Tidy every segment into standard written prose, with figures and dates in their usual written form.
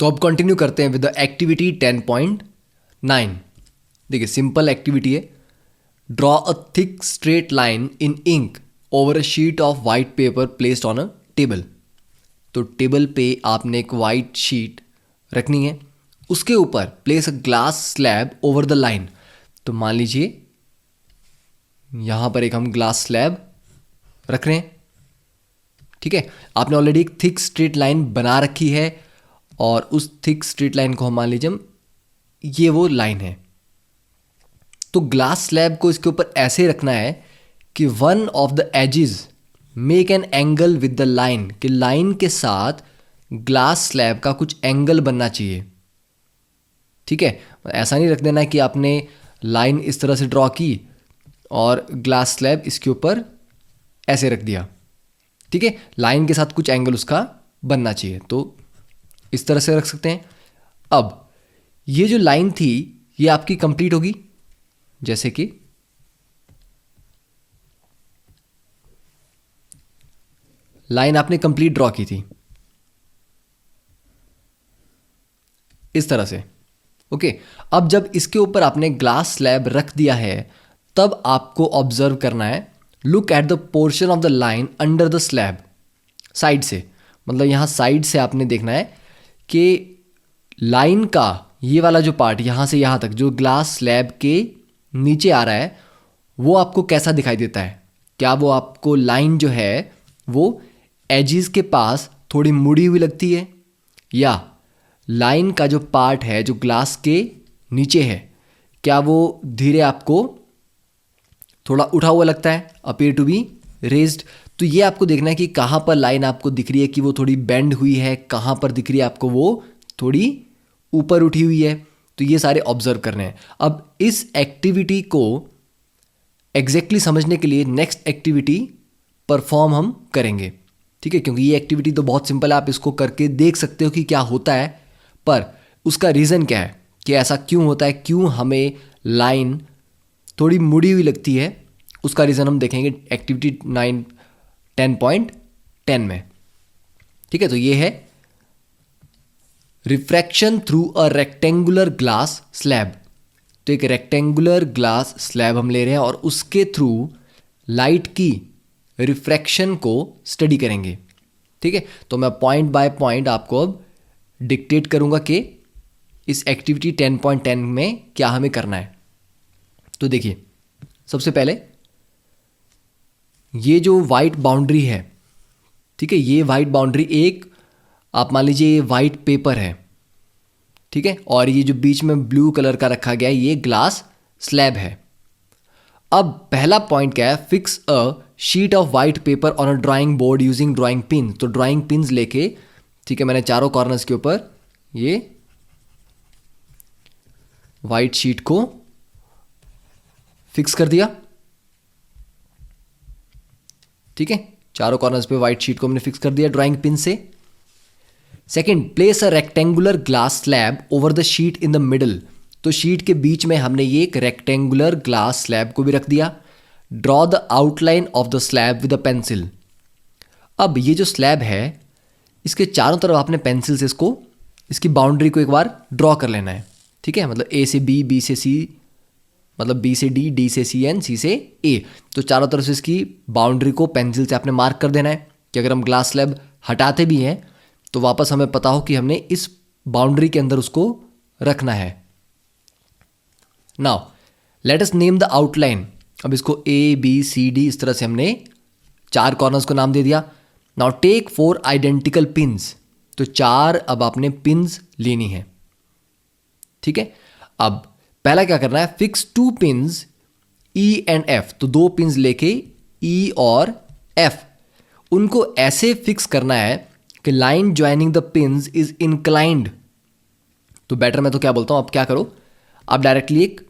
तो अब कंटिन्यू करते हैं विद द एक्टिविटी 10.9। देखिए सिंपल एक्टिविटी है। Draw a thick straight line in ink over a sheet of white paper placed on a table. तो table पे आपने एक वाइट शीट रखनी है, उसके ऊपर place a glass slab over the line. तो मान लीजिए यहां पर एक हम ग्लास स्लैब रख रहे हैं, ठीक है। आपने ऑलरेडी एक थिक स्ट्रेट लाइन बना रखी है और उस थिक स्ट्रेट लाइन को हम मान लीजिए ये वो लाइन है। तो ग्लास स्लैब को इसके ऊपर ऐसे रखना है कि one of the edges make an angle with the line, कि लाइन के साथ ग्लास स्लैब का कुछ एंगल बनना चाहिए, ठीक है। ऐसा नहीं रख देना है कि आपने लाइन इस तरह से ड्रॉ की और ग्लास स्लैब इसके ऊपर ऐसे रख दिया, ठीक है। लाइन के साथ कुछ एंगल उसका बनना चाहिए, तो इस तरह से रख सकते हैं। अब ये जो लाइन थी ये आपकी कंप्लीट होगी, जैसे कि लाइन आपने कंप्लीट ड्रॉ की थी इस तरह से, ओके। अब जब इसके ऊपर आपने ग्लास स्लैब रख दिया है तब आपको ऑब्जर्व करना है, look at the portion of the line under the slab, side से, मतलब यहाँ साइड से आपने देखना है कि लाइन का ये वाला जो पार्ट यहाँ से यहाँ तक जो ग्लास स्लैब के नीचे आ रहा है वो आपको कैसा दिखाई देता है। क्या वो आपको लाइन जो है वो एजिस के पास थोड़ी मुड़ी हुई लगती है, या लाइन का जो पार्ट है जो ग्लास के नीचे है क्या वो धीरे आपको थोड़ा उठा हुआ लगता है, अपीयर टू बी रेज्ड। तो ये आपको देखना है कि कहाँ पर लाइन आपको दिख रही है कि वो थोड़ी बेंड हुई है, कहाँ पर दिख रही है आपको वो थोड़ी ऊपर उठी हुई है। तो ये सारे ऑब्जर्व करने हैं। अब इस एक्टिविटी को एग्जैक्टली समझने के लिए नेक्स्ट एक्टिविटी परफॉर्म हम करेंगे, ठीक है। क्योंकि ये एक्टिविटी तो बहुत सिंपल है, आप इसको करके देख सकते हो कि क्या होता है, पर उसका रीज़न क्या है कि ऐसा क्यों होता है, क्यों हमें लाइन थोड़ी मुड़ी हुई लगती है, उसका रीज़न हम देखेंगे एक्टिविटी 10.10 में, ठीक है। तो ये है refraction through a rectangular glass slab. तो एक रेक्टेंगुलर ग्लास स्लैब हम ले रहे हैं और उसके थ्रू लाइट की रिफ्रैक्शन को स्टडी करेंगे, ठीक है। तो मैं पॉइंट बाय पॉइंट आपको अब डिक्टेट करूंगा कि इस एक्टिविटी 10.10 में क्या हमें करना है। तो देखिए सबसे पहले ये जो वाइट बाउंड्री है, ठीक है, ये वाइट बाउंड्री एक आप मान लीजिए ये वाइट पेपर है, ठीक है, और ये जो बीच में ब्लू कलर का रखा गया है ये ग्लास स्लैब है। अब पहला पॉइंट क्या है, fix a sheet of white paper on a drawing board using drawing pin. तो ड्राइंग पिन्स लेके, ठीक है, मैंने चारों कॉर्नर्स के ऊपर ये वाइट शीट को फिक्स कर दिया, ठीक है। चारों कॉर्नर्स पे वाइट शीट को मैंने फिक्स कर दिया ड्राइंग पिन से। Second, place a rectangular glass slab over the sheet in the middle. तो शीट के बीच में हमने ये एक रेक्टेंगुलर ग्लास स्लैब को भी रख दिया। Draw the outline of the slab with a pencil. अब ये जो स्लैब है इसके चारों तरफ आपने पेंसिल से इसको, इसकी बाउंड्री को एक बार ड्रॉ कर लेना है, ठीक है। मतलब ए से बी, बी से सी, मतलब बी से डी, डी से सी एन, सी से ए। तो चारों तरफ से इसकी बाउंड्री को पेंसिल से आपने मार्क कर देना है कि अगर हम ग्लास स्लैब हटाते भी हैं तो वापस हमें पता हो कि हमने इस बाउंड्री के अंदर उसको रखना है। Now let us name the outline. अब इसको ए बी सी डी इस तरह से हमने चार कॉर्नर्स को नाम दे दिया। Now take 4 identical pins. तो 4 अब आपने पिन्स लेनी है, ठीक है। अब पहला क्या करना है, fix 2 pins E and F. तो 2 पिन्स लेके ई और एफ उनको ऐसे फिक्स करना है कि line joining the pins is inclined. तो बेटर मैं तो क्या बोलता हूं, आप क्या करो, आप डायरेक्टली एक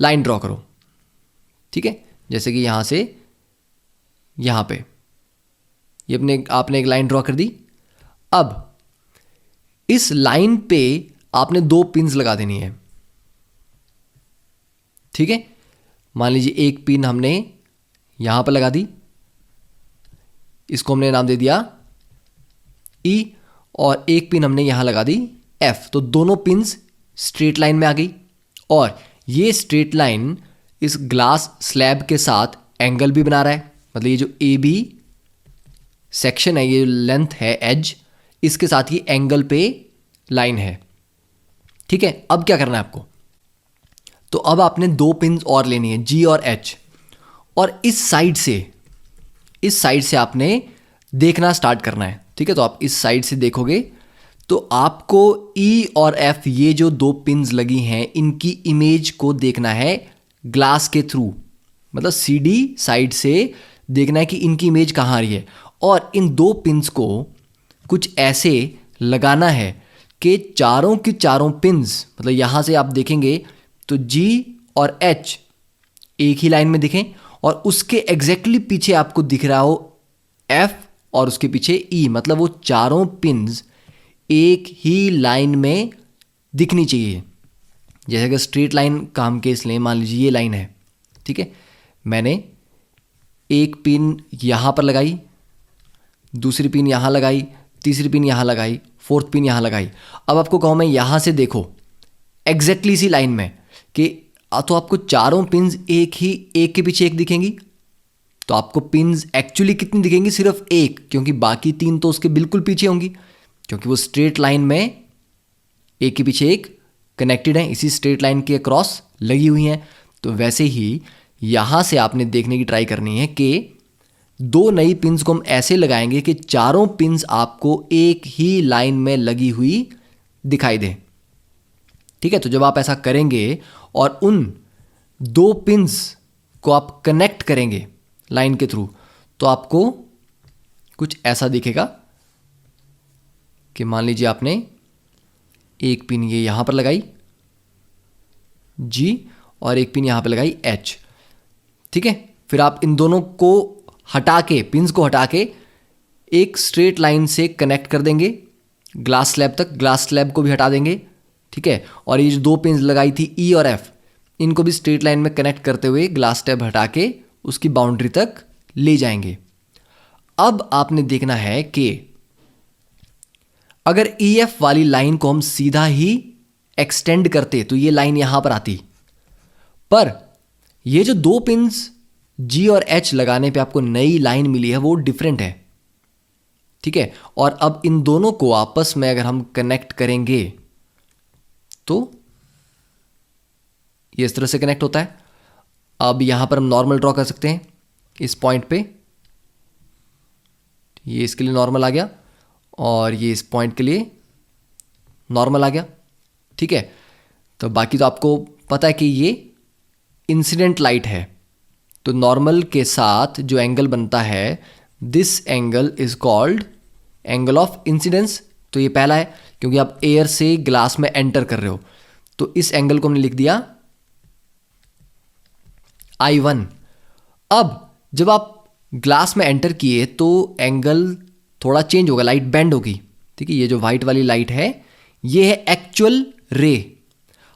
लाइन ड्रॉ करो, ठीक है। जैसे कि यहां से यहां पे ये आपने एक लाइन ड्रॉ कर दी। अब इस लाइन पे आपने 2 पिन्स लगा देनी है, ठीक है। मान लीजिए एक पिन हमने यहां पर लगा दी, इसको हमने नाम दे दिया ई, और एक पिन हमने यहाँ लगा दी F, तो दोनों पिन्स स्ट्रेट लाइन में आ गई और ये स्ट्रेट लाइन इस ग्लास स्लैब के साथ एंगल भी बना रहा है। मतलब ये जो AB सेक्शन है, ये लेंथ है एज, इसके साथ ही एंगल पे लाइन है। ठीक है, अब क्या करना है आपको, तो अब आपने दो पिन्स और लेनी है G और H, और इस साइड से आपने देखना स्टार्ट करना है। ठीक है, तो आप इस साइड से देखोगे तो आपको E और F, ये जो दो पिन्स लगी हैं, इनकी इमेज को देखना है ग्लास के थ्रू। मतलब CD साइड से देखना है कि इनकी इमेज कहाँ आ रही है, और इन दो पिन्स को कुछ ऐसे लगाना है कि चारों की चारों पिन्स, मतलब यहाँ से आप देखेंगे तो G और H एक ही लाइन में दिखें, और उसके एग्जैक्टली पीछे आपको दिख रहा हो F और उसके पीछे E। मतलब वो चारों पिन्स एक ही लाइन में दिखनी चाहिए। जैसे अगर स्ट्रेट लाइन काम केस लें, मान लीजिए ये लाइन है, ठीक है, मैंने एक पिन यहाँ पर लगाई, दूसरी पिन यहाँ लगाई, तीसरी पिन यहाँ लगाई, फोर्थ पिन यहाँ लगाई। अब आपको कहूँ मैं यहाँ से देखो एग्जैक्टली इसी लाइन में कि तो आपको चारों पिन्स एक के पीछे एक दिखेंगी। तो आपको पिन्स एक्चुअली कितनी दिखेंगी, सिर्फ एक, क्योंकि बाकी तीन तो उसके बिल्कुल पीछे होंगी, क्योंकि वो स्ट्रेट लाइन में एक के पीछे एक कनेक्टेड है, इसी स्ट्रेट लाइन के अक्रॉस लगी हुई हैं। तो वैसे ही यहाँ से आपने देखने की ट्राई करनी है कि दो नई पिन्स को हम ऐसे लगाएंगे कि चारों पिन्स आपको एक ही लाइन में लगी हुई दिखाई दें। ठीक है, तो जब आप ऐसा करेंगे और उन दो पिन्स को आप कनेक्ट करेंगे लाइन के थ्रू, तो आपको कुछ ऐसा दिखेगा कि मान लीजिए आपने एक पिन ये यहाँ पर लगाई G और एक पिन यहाँ पर लगाई H। ठीक है, फिर आप इन दोनों को हटा के, पिन्स को हटा के एक स्ट्रेट लाइन से कनेक्ट कर देंगे ग्लास स्लैब तक, ग्लास स्लैब को भी हटा देंगे। ठीक है, और ये जो दो पिन्स लगाई थी E और F, इनको भी स्ट्रेट लाइन में कनेक्ट करते हुए ग्लास स्लैब हटा के उसकी बाउंड्री तक ले जाएंगे। अब आपने देखना है कि अगर EF वाली लाइन को हम सीधा ही एक्सटेंड करते तो ये लाइन यहां पर आती, पर ये जो दो पिन्स G और H लगाने पे आपको नई लाइन मिली है वो डिफरेंट है। ठीक है, और अब इन दोनों को आपस में अगर हम कनेक्ट करेंगे तो ये इस तरह से कनेक्ट होता है। अब यहां पर हम नॉर्मल ड्रॉ कर सकते हैं इस पॉइंट पे, ये इसके लिए नॉर्मल आ गया और ये इस पॉइंट के लिए नॉर्मल आ गया। ठीक है, तो बाकी तो आपको पता है कि ये इंसिडेंट लाइट है, तो नॉर्मल के साथ जो एंगल बनता है, this angle is called angle of incidence. तो ये पहला है क्योंकि आप एयर से ग्लास में एंटर कर रहे हो, तो इस एंगल को हमने लिख दिया I1। अब जब आप ग्लास में एंटर किए तो एंगल थोड़ा चेंज होगा, लाइट बेंड होगी। ठीक है, ये जो वाइट वाली लाइट है ये है एक्चुअल रे।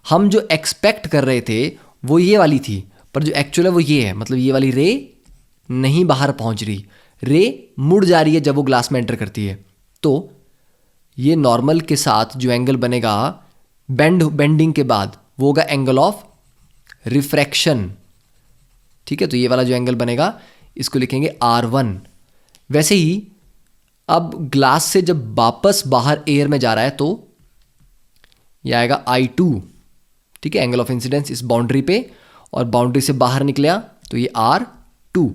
हम जो एक्सपेक्ट कर रहे थे वो ये वाली थी, पर जो एक्चुअल है वो ये है। मतलब ये वाली रे नहीं बाहर पहुंच रही, रे मुड़ जा रही है जब वो ग्लास में एंटर करती है। तो ये नॉर्मल के साथ जो एंगल बनेगा बेंडिंग के बाद वो होगा एंगल ऑफ रिफ्रैक्शन। ठीक है, तो ये वाला जो एंगल बनेगा इसको लिखेंगे R1। वैसे ही अब ग्लास से जब वापस बाहर एयर में जा रहा है तो यह आएगा I2। ठीक है, एंगल ऑफ इंसिडेंस इस बाउंड्री पे, और बाउंड्री से बाहर निकला तो ये R2,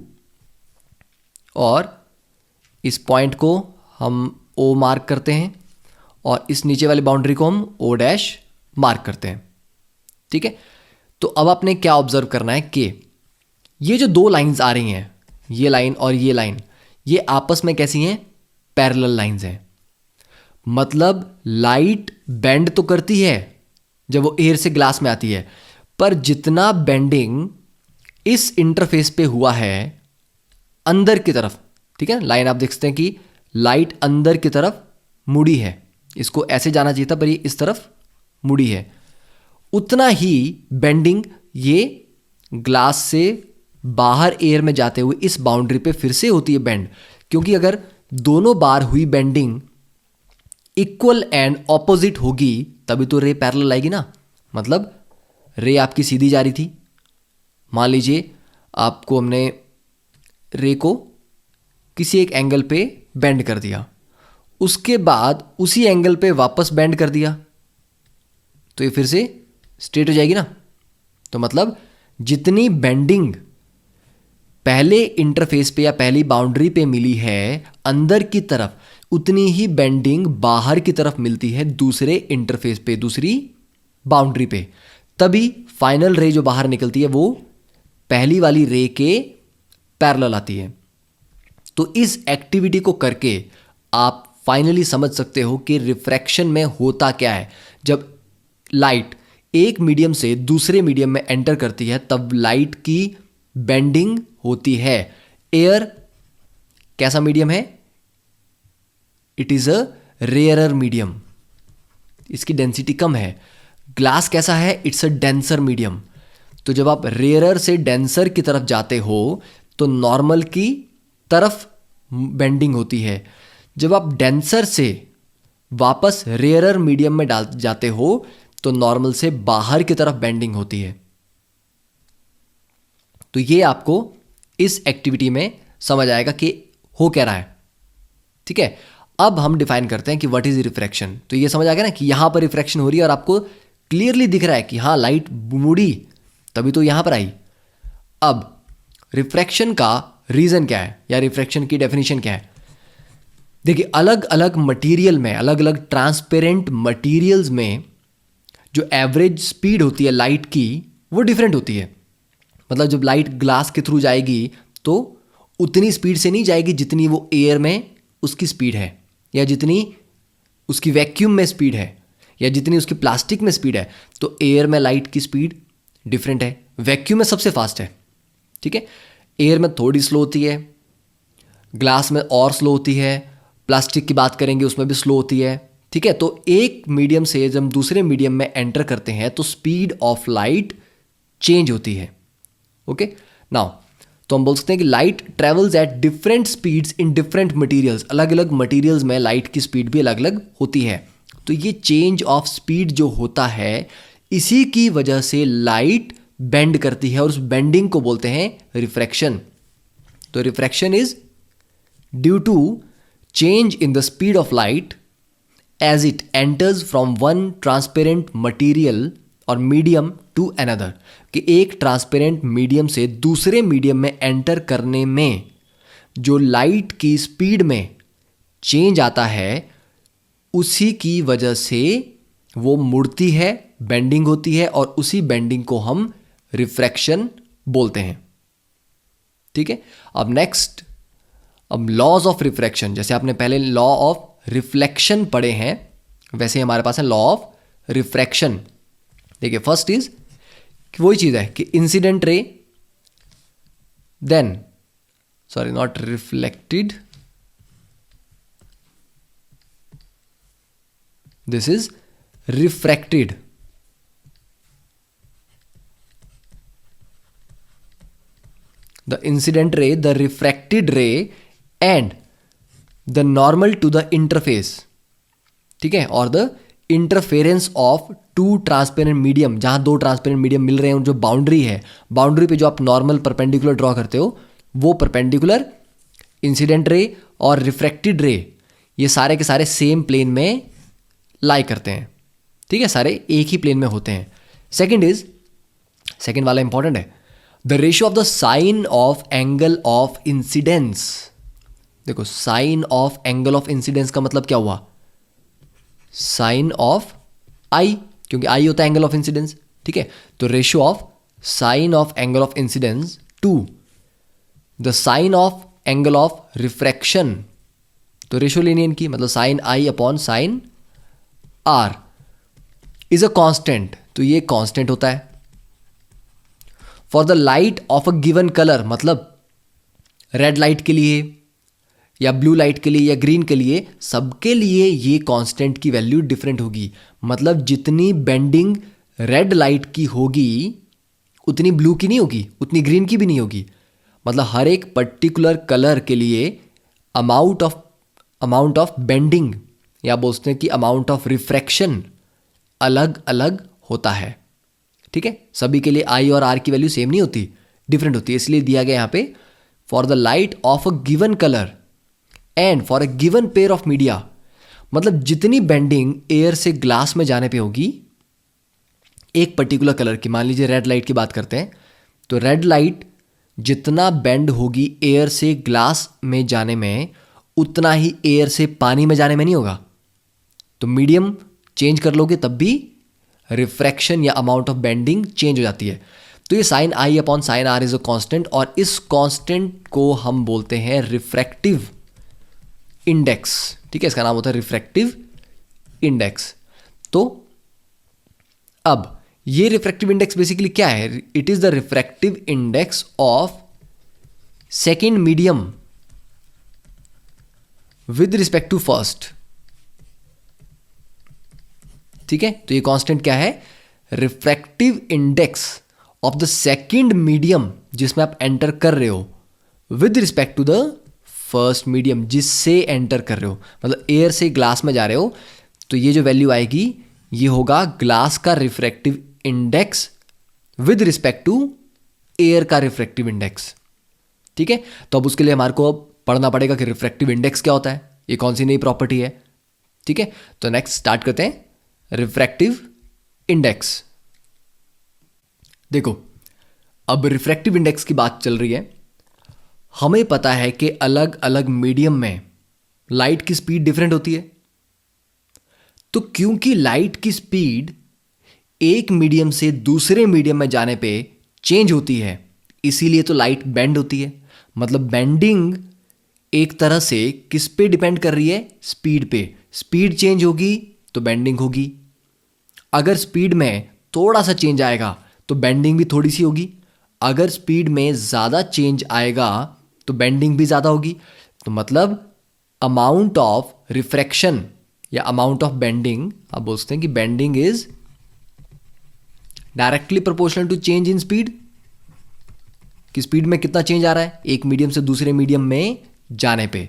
और इस पॉइंट को हम O मार्क करते हैं और इस नीचे वाली बाउंड्री को हम O' मार्क करते हैं। ठीक है, तो अब आपने क्या ऑब्जर्व करना है कि ये जो दो लाइंस आ रही हैं, ये लाइन और ये लाइन, ये आपस में कैसी हैं, पैरेलल लाइंस हैं। मतलब लाइट बेंड तो करती है जब वो एयर से ग्लास में आती है, पर जितना बेंडिंग इस इंटरफेस पे हुआ है अंदर की तरफ, ठीक है, लाइन आप देख सकते हैं कि लाइट अंदर की तरफ मुड़ी है, इसको ऐसे जाना चाहिए था पर ये इस तरफ मुड़ी है, उतना ही बेंडिंग ये ग्लास से बाहर एयर में जाते हुए इस बाउंड्री पे फिर से होती है बेंड। क्योंकि अगर दोनों बार हुई बेंडिंग इक्वल एंड ऑपोजिट होगी तभी तो रे पैरेलल आएगी ना। मतलब रे आपकी सीधी जा रही थी, मान लीजिए आपको हमने रे को किसी एक एंगल पे बेंड कर दिया, उसके बाद उसी एंगल पे वापस बेंड कर दिया, तो ये फिर से स्ट्रेट हो जाएगी ना। तो मतलब जितनी बेंडिंग पहले इंटरफेस पे या पहली बाउंड्री पे मिली है अंदर की तरफ, उतनी ही बेंडिंग बाहर की तरफ मिलती है दूसरे इंटरफेस पे, दूसरी बाउंड्री पे। तभी फाइनल रे जो बाहर निकलती है वो पहली वाली रे के पैरेलल आती है। तो इस एक्टिविटी को करके आप फाइनली समझ सकते हो कि रिफ्रैक्शन में होता क्या है। जब लाइट एक मीडियम से दूसरे मीडियम में एंटर करती है तब लाइट की बेंडिंग होती है। एयर कैसा मीडियम है? It is a rarer medium, इसकी डेंसिटी कम है। ग्लास कैसा है? It's a denser medium. तो जब आप रेयरर से डेंसर की तरफ जाते हो तो नॉर्मल की तरफ बेंडिंग होती है। जब आप डेंसर से वापस रेयरर मीडियम में डाल जाते हो तो नॉर्मल से बाहर की तरफ बेंडिंग होती है। तो ये आपको इस एक्टिविटी में समझ आएगा कि हो क्या रहा है। ठीक है, अब हम डिफाइन करते हैं कि व्हाट इज रिफ्रैक्शन। तो ये समझ आ गया ना कि यहां पर रिफ्रैक्शन हो रही है और आपको क्लियरली दिख रहा है कि हाँ लाइट मुड़ी तभी तो यहां पर आई। अब रिफ्रैक्शन का रीजन क्या है या रिफ्रैक्शन की डेफिनेशन क्या है? देखिए, अलग अलग मटेरियल में, अलग अलग ट्रांसपेरेंट मटेरियल्स में जो एवरेज स्पीड होती है लाइट की वो डिफरेंट होती है। मतलब जब लाइट ग्लास के थ्रू जाएगी तो उतनी स्पीड से नहीं जाएगी जितनी वो एयर में उसकी स्पीड है, या जितनी उसकी वैक्यूम में स्पीड है, या जितनी उसकी प्लास्टिक में स्पीड है। तो एयर में लाइट की स्पीड डिफरेंट है, वैक्यूम में सबसे फास्ट है। ठीक है, एयर में थोड़ी स्लो होती है, ग्लास में और स्लो होती है, प्लास्टिक की बात करेंगे उसमें भी स्लो होती है। ठीक है, तो एक मीडियम से जब हम दूसरे मीडियम में एंटर करते हैं तो स्पीड ऑफ लाइट चेंज होती है। ओके, नाउ तो हम बोल सकते हैं कि light travels at different speeds in different materials. अलग अलग मटेरियल्स में लाइट की स्पीड भी अलग अलग होती है। तो ये चेंज ऑफ स्पीड जो होता है इसी की वजह से लाइट बेंड करती है और उस बेंडिंग को बोलते हैं रिफ्रैक्शन। तो refraction is due to change in the speed of light as it enters from one transparent material और मीडियम टू अनदर। कि एक ट्रांसपेरेंट मीडियम से दूसरे मीडियम में एंटर करने में जो लाइट की स्पीड में चेंज आता है उसी की वजह से वो मुड़ती है, बेंडिंग होती है, और उसी बेंडिंग को हम रिफ्रैक्शन बोलते हैं। ठीक है, अब नेक्स्ट, अब लॉज ऑफ रिफ्रैक्शन। जैसे आपने पहले लॉ ऑफ रिफ्लेक्शन पढ़े हैं वैसे हमारे पास है लॉ ऑफ रिफ्रैक्शन। देखिए, फर्स्ट इज वही चीज है कि incident ray then not reflected, this is refracted. The incident ray, the refracted ray and the normal to the interface. ठीक है, और the interference of two transparent medium, जहां दो ट्रांसपेरेंट मीडियम मिल रहे हैं, जो बाउंड्री है, बाउंड्री पे जो आप नॉर्मल परपेंडिकुलर ड्रॉ करते हो वो परपेंडिकुलर, इंसिडेंट रे और रिफ्रैक्टेड रे ये सारे के सारे सेम प्लेन में लाई करते हैं। ठीक है, सारे एक ही प्लेन में होते हैं। सेकेंड वाला इंपॉर्टेंट है, the ratio of the sine of angle of incidence. देखो, sine of angle of incidence का मतलब क्या हुआ? साइन ऑफ आई, क्योंकि आई होता है एंगल ऑफ इंसिडेंस। ठीक है, तो ratio of sine of angle of incidence to the sine of angle of refraction. तो रेशियो लेनी है इनकी, मतलब sine I upon sine R is a constant. तो ये कांस्टेंट होता है for the light of a given colour. मतलब रेड लाइट के लिए या ब्लू लाइट के लिए या ग्रीन के लिए, सबके लिए ये कांस्टेंट की वैल्यू डिफरेंट होगी। मतलब जितनी बेंडिंग रेड लाइट की होगी उतनी ब्लू की नहीं होगी, उतनी ग्रीन की भी नहीं होगी। मतलब हर एक पर्टिकुलर कलर के लिए अमाउंट ऑफ बेंडिंग या बोलते हैं कि अमाउंट ऑफ रिफ्रैक्शन अलग अलग होता है। ठीक है, सभी के लिए आई और आर की वैल्यू सेम नहीं होती, डिफरेंट होती है। इसलिए दिया गया यहाँ पे for the light of a given colour and for a given pair of media, मतलब जितनी बेंडिंग एयर से ग्लास में जाने पे होगी एक पर्टिकुलर कलर की, मान लीजिए रेड लाइट की बात करते हैं, तो रेड लाइट जितना बेंड होगी एयर से ग्लास में जाने में उतना ही एयर से पानी में जाने में नहीं होगा। तो मीडियम चेंज कर लोगे तब भी रिफ्रैक्शन या अमाउंट ऑफ बेंडिंग चेंज हो जाती है। तो ये sine I upon sine R is a constant, और इस कांस्टेंट को हम बोलते हैं रिफ्रैक्टिव इंडेक्स। ठीक है, इसका नाम होता है रिफ्रैक्टिव इंडेक्स। तो अब ये रिफ्रैक्टिव इंडेक्स बेसिकली क्या है? It is the refractive index of second medium with respect to first. ठीक है, तो ये कांस्टेंट क्या है? Refractive index of the second medium जिसमें आप एंटर कर रहे हो with respect to the first medium जिससे एंटर कर रहे हो, मतलब एयर से ग्लास में जा रहे हो, तो ये जो वैल्यू आएगी ये होगा ग्लास का refractive index with respect to air का रिफ्रैक्टिव इंडेक्स। ठीक है, तो अब उसके लिए हमारे को पढ़ना पड़ेगा कि रिफ्रैक्टिव इंडेक्स क्या होता है, ये कौन सी नई प्रॉपर्टी है। ठीक है, तो नेक्स्ट स्टार्ट करते हैं रिफ्रैक्टिव इंडेक्स। देखो, अब रिफ्रैक्टिव इंडेक्स की बात चल रही है। हमें पता है कि अलग अलग मीडियम में लाइट की स्पीड डिफरेंट होती है। तो क्योंकि लाइट की स्पीड एक मीडियम से दूसरे मीडियम में जाने पे चेंज होती है, इसीलिए तो लाइट बेंड होती है। मतलब बेंडिंग एक तरह से किस पे डिपेंड कर रही है? स्पीड पे। स्पीड चेंज होगी तो बेंडिंग होगी। अगर स्पीड में थोड़ा सा चेंज आएगा तो बेंडिंग भी थोड़ी सी होगी। अगर स्पीड में ज़्यादा चेंज आएगा तो बेंडिंग भी ज़्यादा होगी। तो मतलब अमाउंट ऑफ रिफ्रैक्शन या अमाउंट ऑफ बेंडिंग, आप बोलते हैं कि bending is directly proportional to change in speed, कि स्पीड में कितना चेंज आ रहा है एक मीडियम से दूसरे मीडियम में जाने पे।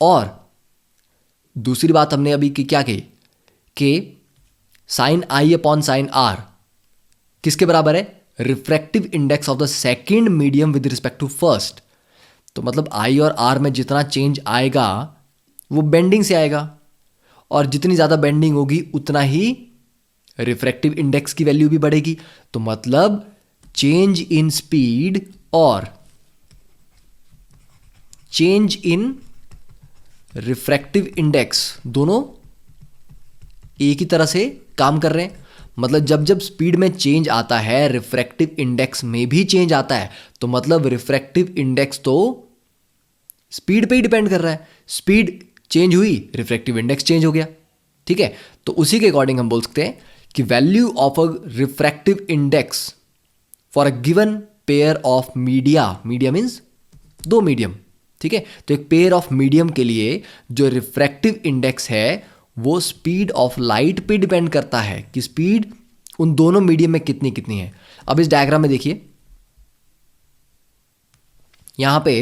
और दूसरी बात हमने अभी क्या कही कि sine I upon sine R किसके बराबर है? Refractive index of the second medium with respect to first. तो मतलब आई और आर में जितना चेंज आएगा वो बेंडिंग से आएगा, और जितनी ज़्यादा बेंडिंग होगी उतना ही रिफ्रैक्टिव इंडेक्स की वैल्यू भी बढ़ेगी। तो मतलब चेंज इन स्पीड और चेंज इन रिफ्रैक्टिव इंडेक्स दोनों एक ही तरह से काम कर रहे हैं। मतलब जब जब स्पीड में चेंज आता है रिफ्रैक्टिव इंडेक्स में भी चेंज आता है, तो मतलब रिफ्रैक्टिव इंडेक्स तो स्पीड पे ही डिपेंड कर रहा है। स्पीड चेंज हुई, रिफ्रैक्टिव इंडेक्स चेंज हो गया। ठीक है, तो उसी के अकॉर्डिंग हम बोल सकते हैं कि value of a refractive index for a given pair of media, media means दो मीडियम। ठीक है, तो एक पेयर ऑफ मीडियम के लिए जो रिफ्रैक्टिव इंडेक्स है वो स्पीड ऑफ लाइट पे डिपेंड करता है कि स्पीड उन दोनों मीडियम में कितनी कितनी है। अब इस डायग्राम में देखिए, यहां पे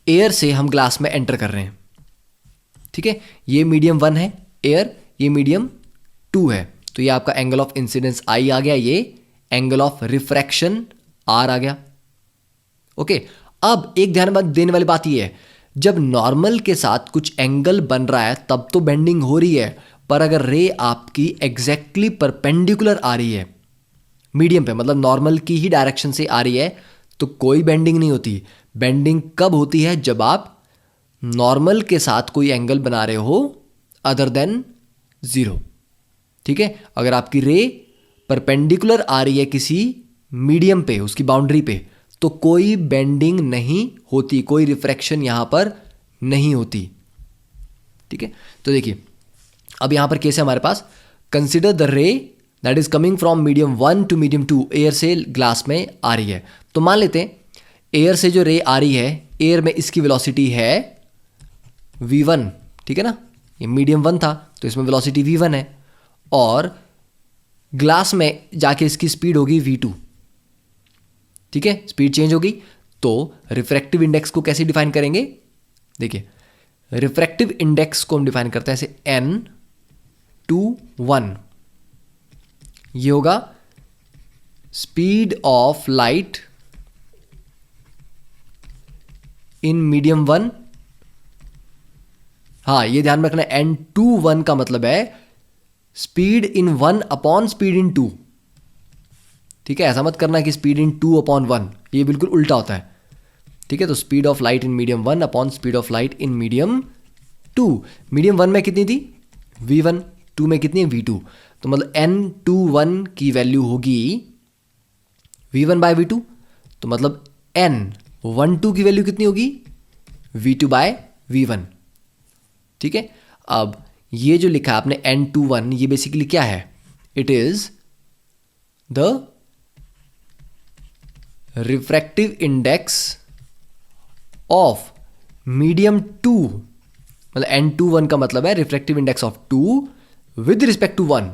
एयर से हम ग्लास में एंटर कर रहे हैं। ठीक है, ये मीडियम 1 है एयर, ये मीडियम 2 है। तो ये आपका एंगल ऑफ इंसिडेंस आई आ गया, ये एंगल ऑफ रिफ्रैक्शन आर आ गया। ओके, अब एक ध्यान देने वाली बात ये है, जब नॉर्मल के साथ कुछ एंगल बन रहा है तब तो बेंडिंग हो रही है, पर अगर रे आपकी एग्जैक्टली परपेंडिकुलर आ रही है मीडियम पे, मतलब नॉर्मल की ही डायरेक्शन से आ रही है, तो कोई बेंडिंग नहीं होती। बेंडिंग कब होती है? जब आप नॉर्मल के साथ कोई एंगल बना रहे हो अदर देन 0। ठीक है, अगर आपकी रे परपेंडिकुलर आ रही है किसी मीडियम पे, उसकी बाउंड्री पे, तो कोई बेंडिंग नहीं होती, कोई रिफ्रैक्शन यहां पर नहीं होती। ठीक है, तो देखिए अब यहां पर केस है हमारे पास, consider the ray that is coming from medium 1 to medium 2, air से ग्लास में आ रही है। तो मान लेते हैं एयर से जो रे आ रही है, एयर में इसकी वेलोसिटी है v1। ठीक है ना, ये मीडियम 1 था तो इसमें वेलोसिटी v1 है, और ग्लास में जाके इसकी स्पीड होगी v2। ठीक है, स्पीड चेंज होगी। तो रिफ्रैक्टिव इंडेक्स को कैसे डिफाइन करेंगे? देखिए, रिफ्रैक्टिव इंडेक्स को हम डिफाइन करते हैं ऐसे n/1, ये होगा speed of light in medium 1। हाँ, ये ध्यान में रखना, n/1 का मतलब है speed in 1 upon speed in 2। ठीक है, ऐसा मत करना कि स्पीड इन 2 अपॉन 1, ये बिल्कुल उल्टा होता है। ठीक है, तो speed of light in medium 1 upon speed of light in medium 2। Medium 1 में कितनी थी v1, 2 में कितनी है v2, तो मतलब n/1 की वैल्यू होगी v1/v2, तो मतलब n/2 की वैल्यू कितनी होगी v2/v1। ठीक है, अब ये जो लिखा आपने n/1, ये बेसिकली क्या है, it is the refractive index of medium 2, मतलब n/1 का मतलब है refractive index of 2 with respect to 1,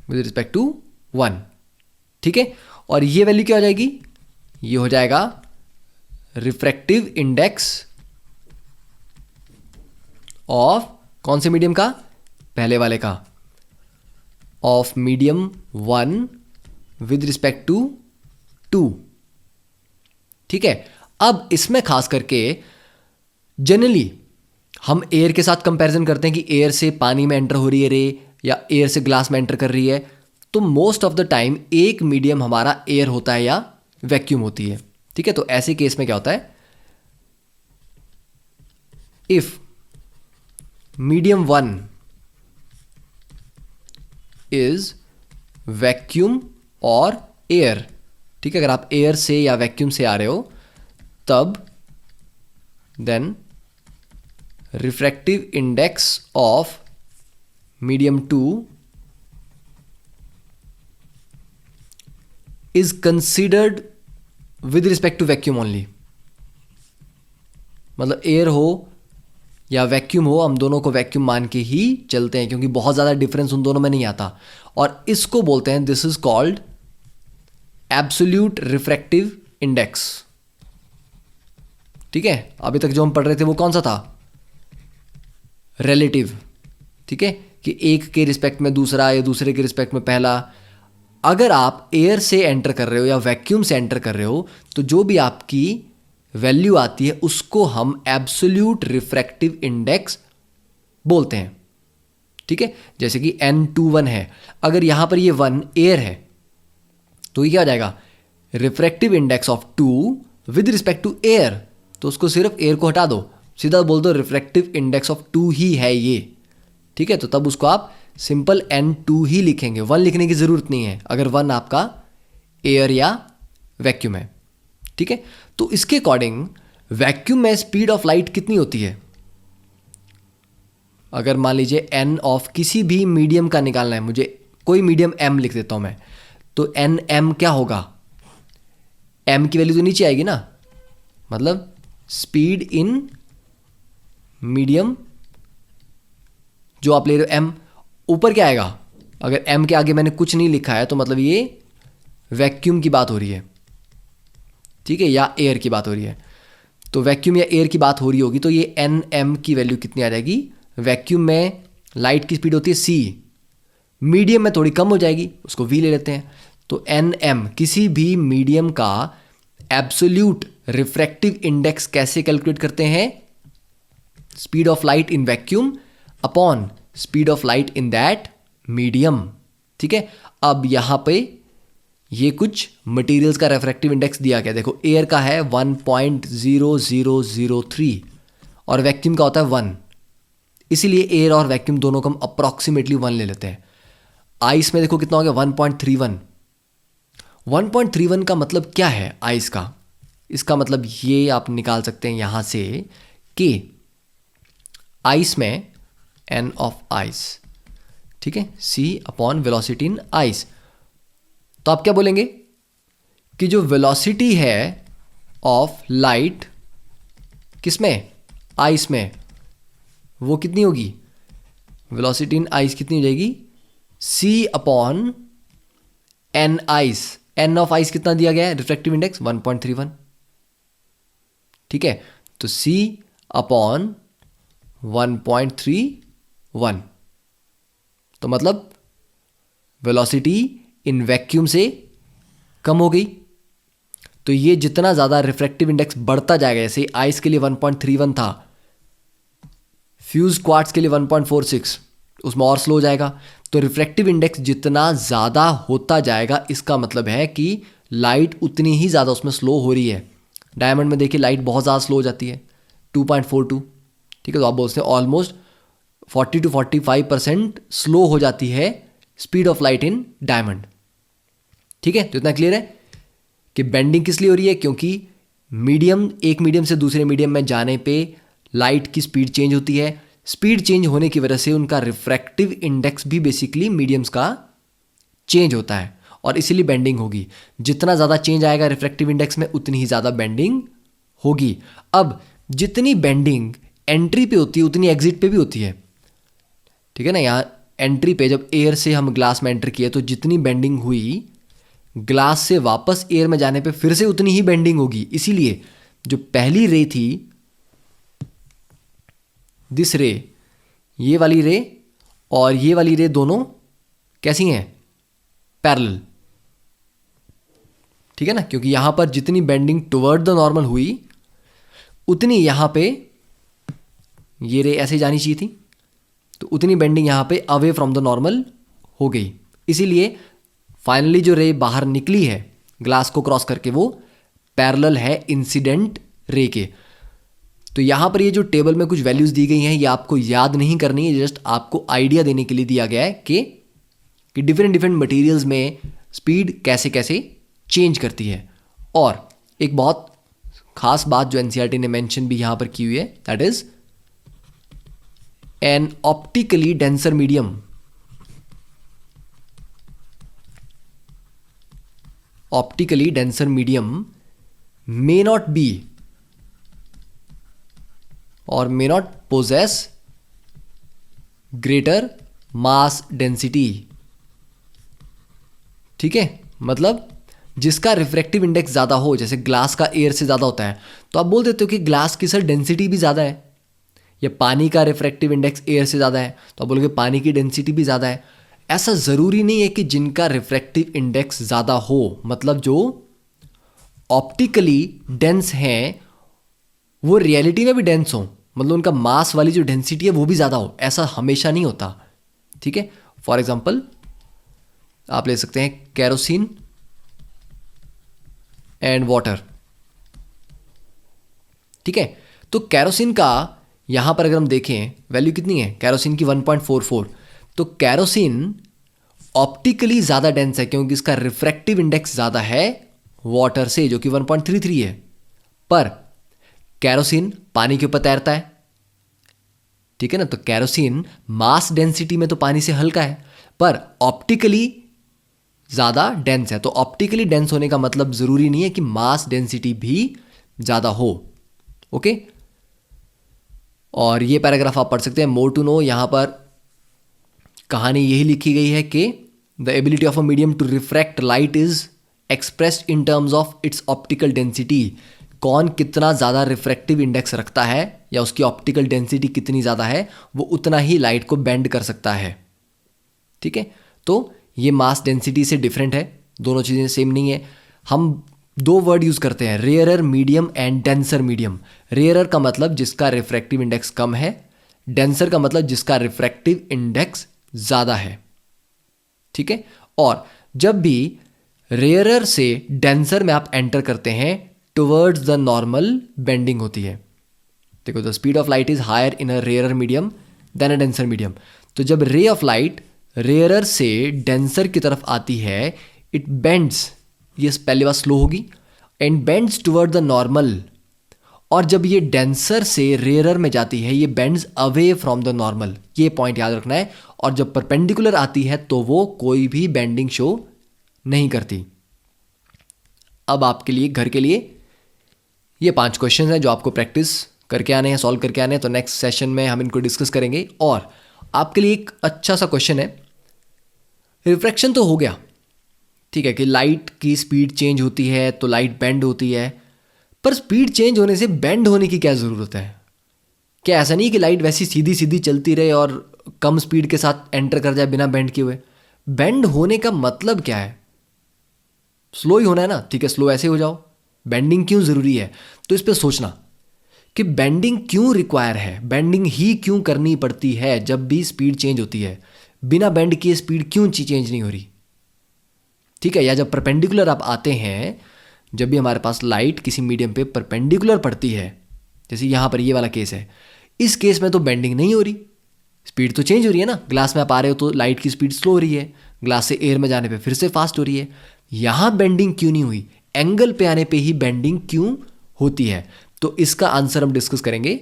with respect to 1। ठीक है, और ये वैल्यू क्या हो जाएगी, ये हो जाएगा रिफ्रैक्टिव इंडेक्स ऑफ कौन से मीडियम का, पहले वाले का, of medium 1 with respect to 2। ठीक है, अब इसमें खास करके जनरली हम एयर के साथ कंपैरिजन करते हैं कि एयर से पानी में एंटर हो रही है रे, या एयर से ग्लास में एंटर कर रही है। तो मोस्ट ऑफ द टाइम एक मीडियम हमारा एयर होता है या वैक्यूम होती है। ठीक है, तो ऐसे केस में क्या होता है, इफ मीडियम 1 इज वैक्यूम और एयर, ठीक है, अगर आप एयर से या वैक्यूम से आ रहे हो तब then refractive index of medium 2 is considered with respect to vacuum only. मतलब एयर हो या वैक्यूम हो, हम दोनों को वैक्यूम मान के ही चलते हैं, क्योंकि बहुत ज़्यादा डिफरेंस उन दोनों में नहीं आता। और इसको बोलते हैं, this is called absolute refractive index. ठीक है, अभी तक जो हम पढ़ रहे थे वो कौन सा था, रिलेटिव। ठीक है, कि एक के रिस्पेक्ट में दूसरा या दूसरे के रिस्पेक्ट में पहला। अगर आप एयर से एंटर कर रहे हो या वैक्यूम से एंटर कर रहे हो, तो जो भी आपकी वैल्यू आती है उसको हम एब्सोल्यूट रिफ्रैक्टिव इंडेक्स बोलते हैं। ठीक है, जैसे कि n/1 है, अगर यहां पर ये 1 एयर है तो ये क्या हो जाएगा, refractive index of 2 with respect to air. तो उसको सिर्फ एयर को हटा दो, सीधा बोल दो रिफ्रैक्टिव इंडेक्स ऑफ 2 ही है ये। ठीक है, तो तब उसको आप सिंपल n/2 ही लिखेंगे, 1 लिखने की जरूरत नहीं है अगर 1 आपका एयर या वैक्यूम है। ठीक है, तो इसके अकॉर्डिंग वैक्यूम में स्पीड ऑफ लाइट कितनी होती है, अगर मान लीजिए n ऑफ किसी भी मीडियम का निकालना है, मुझे कोई मीडियम m लिख देता हूं मैं, तो nm क्या होगा, m की वैल्यू तो नीचे आएगी ना, मतलब स्पीड इन मीडियम जो आप ले रहे हो m, ऊपर क्या आएगा, अगर m के आगे मैंने कुछ नहीं लिखा है तो मतलब ये वैक्यूम की बात हो रही है। ठीक है, या एयर की बात हो रही है, तो वैक्यूम या एयर की बात हो रही होगी, तो ये nm की वैल्यू कितनी आ जाएगी, वैक्यूम में लाइट की स्पीड होती है c, मीडियम में थोड़ी कम हो जाएगी, उसको v ले लेते हैं। तो nm किसी भी मीडियम का एब्सोल्यूट रिफ्रैक्टिव इंडेक्स कैसे कैलकुलेट करते हैं, speed of light in vacuum upon speed of light in that medium. ठीक है, अब यहां पे ये कुछ मटेरियल्स का रिफ्रैक्टिव इंडेक्स दिया गया, देखो एयर का है 1.0003 और वैक्यूम का होता है 1, इसीलिए एयर और वैक्यूम दोनों को हम अप्रॉक्सीमेटली 1 ले लेते हैं। आइस में देखो कितना हो गया 1.31। 1.31 का मतलब क्या है आइस का, इसका मतलब ये आप निकाल सकते हैं यहां से कि आइस में n ऑफ आइस, ठीक है, c अपॉन वेलोसिटी इन आइस। तो आप क्या बोलेंगे कि जो वेलोसिटी है ऑफ लाइट किसमें, आइस में, वो कितनी होगी, वेलोसिटी इन आइस कितनी हो जाएगी, c upon n ice. n of ice कितना दिया गया है, रिफ्रैक्टिव इंडेक्स 1.31। ठीक है, तो c अपॉन 1.31, तो मतलब वेलोसिटी इन वैक्यूम से कम हो गई। तो ये जितना ज़्यादा रिफ्रैक्टिव इंडेक्स बढ़ता जाएगा, जैसे आइस के लिए 1.31 था, फ्यूज क्वार्ट्ज के लिए 1.46, उसमें और स्लो हो जाएगा। तो रिफ्रैक्टिव इंडेक्स जितना ज़्यादा होता जाएगा, इसका मतलब है कि लाइट उतनी ही ज़्यादा उसमें स्लो हो रही है। डायमंड में देखिए लाइट बहुत ज़्यादा स्लो हो जाती है, 2.42, ठीक है। तो आप बोलते हैं ऑलमोस्ट 40 to 45% स्लो हो जाती है speed of light in diamond, ठीक है। तो इतना क्लियर है कि बेंडिंग किस लिए हो रही है, क्योंकि मीडियम, एक मीडियम से दूसरे मीडियम में जाने पे लाइट की स्पीड चेंज होती है। स्पीड चेंज होने की वजह से उनका रिफ्रैक्टिव इंडेक्स भी बेसिकली मीडियम्स का चेंज होता है, और इसीलिए बेंडिंग होगी। जितना ज़्यादा चेंज आएगा रिफ्रैक्टिव इंडेक्स में, उतनी ही ज़्यादा बेंडिंग होगी। अब जितनी बेंडिंग एंट्री पे होती है, उतनी एग्जिट पे भी होती है, ठीक है ना। यहाँ एंट्री पे जब एयर से हम ग्लास में एंटर किए, तो जितनी बेंडिंग हुई, ग्लास से वापस एयर में जाने पे फिर से उतनी ही बेंडिंग होगी। इसीलिए जो पहली रे थी, दिस रे, ये वाली रे और ये वाली रे दोनों कैसी हैं, पैरेलल, ठीक है ना। क्योंकि यहां पर जितनी बेंडिंग टुवर्ड द नॉर्मल हुई, उतनी यहां पे ये रे ऐसे जानी चाहिए थी, तो उतनी बेंडिंग यहां पे अवे फ्रॉम द नॉर्मल हो गई। इसीलिए फाइनली जो रे बाहर निकली है ग्लास को क्रॉस करके, वो पैरेलल है इंसिडेंट रे के। तो यहाँ पर ये जो टेबल में कुछ वैल्यूज दी गई हैं, ये आपको याद नहीं करनी है, जस्ट आपको आइडिया देने के लिए दिया गया है कि डिफरेंट डिफरेंट मटेरियल्स में स्पीड कैसे कैसे चेंज करती है। और एक बहुत खास बात जो एनसीईआरटी ने मेंशन भी यहाँ पर की हुई है, that is an optically denser medium, optically denser medium may not be or may not possess greater mass density, ठीक है। मतलब जिसका रिफ्रैक्टिव इंडेक्स ज़्यादा हो, जैसे ग्लास का एयर से ज़्यादा होता है, तो आप बोल देते हो कि ग्लास की सर डेंसिटी भी ज़्यादा है, या पानी का रिफ्रैक्टिव इंडेक्स एयर से ज़्यादा है, तो आप बोलोगे पानी की डेंसिटी भी ज़्यादा है। ऐसा ज़रूरी नहीं है कि जिनका रिफ्रैक्टिव इंडेक्स ज़्यादा हो, मतलब जो ऑप्टिकली डेंस हैं वो रियलिटी में भी डेंस हो, मतलब उनका मास वाली जो डेंसिटी है वो भी ज़्यादा हो, ऐसा हमेशा नहीं होता, ठीक है। फॉर एग्जांपल आप ले सकते हैं केरोसिन एंड वाटर, ठीक है। तो केरोसिन का यहां पर अगर हम देखें वैल्यू कितनी है, केरोसिन की 1.44, तो केरोसिन ऑप्टिकली ज़्यादा डेंस है क्योंकि इसका रिफ्रैक्टिव इंडेक्स ज़्यादा है वाटर से, जो कि 1.33 है। पर केरोसिन पानी के ऊपर तैरता है, ठीक है ना। तो केरोसिन मास डेंसिटी में तो पानी से हल्का है, पर ऑप्टिकली ज़्यादा डेंस है। तो ऑप्टिकली डेंस होने का मतलब ज़रूरी नहीं है कि मास डेंसिटी भी ज़्यादा हो, ओके। और ये पैराग्राफ आप पढ़ सकते हैं। मोर टू नो, यहाँ पर कहानी यही लिखी गई है कि the ability of a medium to refract light is expressed in terms of its optical density. कौन कितना ज़्यादा रिफ्रैक्टिव इंडेक्स रखता है या उसकी ऑप्टिकल डेंसिटी कितनी ज़्यादा है, वो उतना ही लाइट को बेंड कर सकता है, ठीक है। तो ये मास डेंसिटी से डिफरेंट है, दोनों चीज़ें सेम नहीं है। हम दो वर्ड यूज़ करते हैं, rarer medium and denser medium. Rarer का मतलब जिसका रिफ्रैक्टिव इंडेक्स कम है, डेंसर का मतलब जिसका रिफ्रैक्टिव इंडेक्स ज़्यादा है, ठीक है। और जब भी रेयरर से डेंसर में आप एंटर करते हैं, टुवर्ड्स द नॉर्मल बेंडिंग होती है। देखो, the speed of light is higher in a rarer medium than a denser medium. तो जब रे ऑफ लाइट रेयरर से डेंसर की तरफ आती है, इट बेंड्स, ये पहले बार स्लो होगी, and bends toward the normal. और जब ये डेंसर से रेयरर में जाती है, ये bends away from the normal, ये पॉइंट याद रखना है। और जब परपेंडिकुलर आती है तो वो कोई भी बेंडिंग शो नहीं करती। अब आपके लिए, घर के लिए, ये 5 क्वेश्चन हैं जो आपको प्रैक्टिस करके आने हैं, सॉल्व करके आने हैं। तो नेक्स्ट सेशन में हम इनको डिस्कस करेंगे। और आपके लिए एक अच्छा सा क्वेश्चन है, रिफ्रैक्शन तो हो गया, ठीक है, कि लाइट की स्पीड चेंज होती है तो लाइट बेंड होती है, पर स्पीड चेंज होने से बेंड होने की क्या ज़रूरत है? क्या ऐसा नहीं कि लाइट वैसी सीधी सीधी चलती रहे और कम स्पीड के साथ एंटर कर जाए बिना बेंड किए हुए? बेंड होने का मतलब क्या है? स्लो ही होना है ना, ठीक है, स्लो ऐसे हो जाओ। बेंडिंग क्यों ज़रूरी है? तो इस पर सोचना कि बेंडिंग क्यों रिक्वायर है, बेंडिंग ही क्यों करनी पड़ती है जब भी स्पीड चेंज होती है। बिना बेंड किए स्पीड क्यों चेंज नहीं हो रही? ठीक है, या जब परपेंडिकुलर आप आते हैं, जब भी हमारे पास लाइट किसी मीडियम पे परपेंडिकुलर पड़ती है, जैसे यहाँ पर ये वाला केस है, इस केस में तो बेंडिंग नहीं हो रही, स्पीड तो चेंज हो रही है ना। ग्लास में आप आ रहे हो तो लाइट की स्पीड स्लो हो रही है, ग्लास से एयर में जाने पे फिर से फास्ट हो रही है। यहाँ बेंडिंग क्यों नहीं हुई? एंगल पे आने पे ही बेंडिंग क्यों होती है? तो इसका आंसर हम डिस्कस करेंगे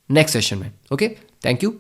नेक्स्ट सेशन में। Okay, thank you.